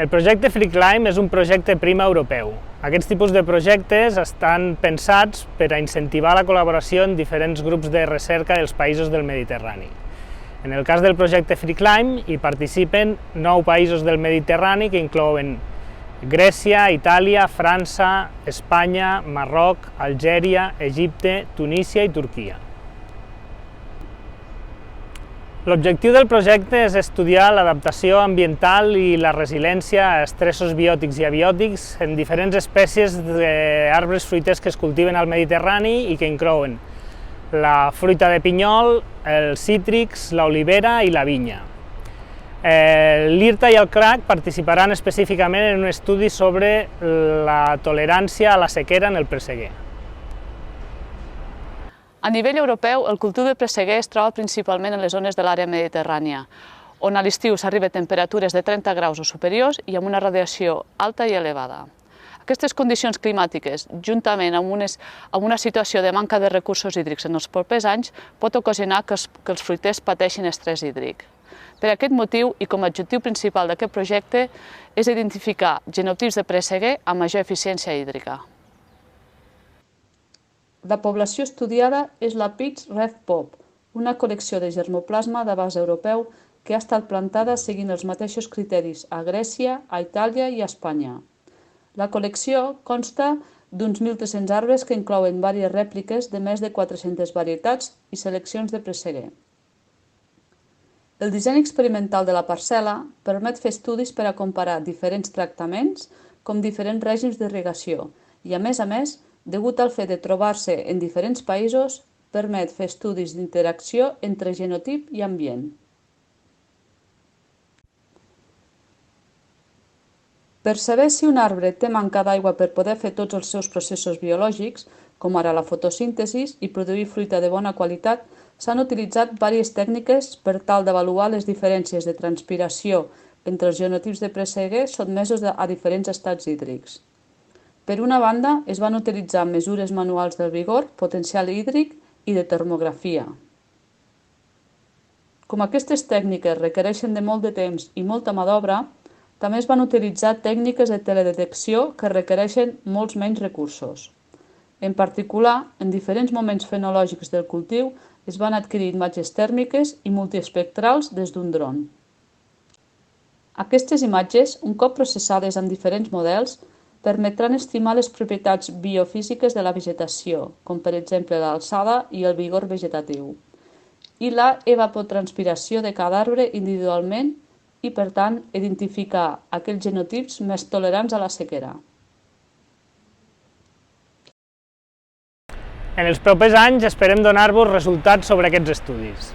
El projecte FreeClimb és un projecte prima europeu. Aquests tipus de projectes estan pensats per a incentivar la col·laboració en diferents grups de recerca dels països del Mediterrani. En el cas del projecte FreeClimb hi participen 9 països del Mediterrani que inclouen Grècia, Itàlia, França, Espanya, Marroc, Algèria, Egipte, Tunísia i Turquia. L'objectiu del projecte és estudiar l'adaptació ambiental i la resiliència a estressos biòtics i abiòtics en diferents espècies d'arbres fruiters que es cultiven al Mediterrani i que inclouen la fruita de pinyol, els cítrics, l'olivera i la vinya. L'IRTA i el CRAC participaran específicament en un estudi sobre la tolerància a la sequera en el presseguer. A nivell europeu, el cultiu de presseguer es troba principalment en les zones de l'àrea mediterrània, on a l'estiu s'arriba a temperatures de 30 graus o superiors i amb una radiació alta i elevada. Aquestes condicions climàtiques, juntament amb una situació de manca de recursos hídrics en els propers anys, pot ocasionar que els fruiters pateixin estrès hídric. Per aquest motiu, i com a objectiu principal d'aquest projecte, és identificar genotips de presseguer amb major eficiència hídrica. La població estudiada és la Pitts Red Pop, una col·lecció de germoplasma d'abast europeu que ha estat plantada seguint els mateixos criteris a Grècia, a Itàlia i a Espanya. La col·lecció consta d'uns 1.300 arbres que inclouen diverses rèpliques de més de 400 varietats i seleccions de presseguer. El disseny experimental de la parcel·la permet fer estudis per a comparar diferents tractaments com diferents règims d'irrigació i, a més, degut al fet de trobar-se en diferents països, permet fer estudis d'interacció entre genotip i ambient. Per saber si un arbre té manca d'aigua per poder fer tots els seus processos biològics, com ara la fotosíntesi i produir fruita de bona qualitat, s'han utilitzat diverses tècniques per tal d'avaluar les diferències de transpiració entre els genotips de presseguer sotmesos a diferents estats hídrics. Per una banda, es van utilitzar mesures manuals del vigor, potencial hídric i de termografia. Com aquestes tècniques requereixen de molt de temps i molta mà d'obra, també es van utilitzar tècniques de teledetecció que requereixen molts menys recursos. En particular, en diferents moments fenològics del cultiu es van adquirir imatges tèrmiques i multiespectrals des d'un dron. Aquestes imatges, un cop processades amb diferents models, permetran estimar les propietats biofísiques de la vegetació, com per exemple l'alçada i el vigor vegetatiu, i la evapotranspiració de cada arbre individualment i, per tant, identificar aquells genotips més tolerants a la sequera. En els propers anys esperem donar-vos resultats sobre aquests estudis.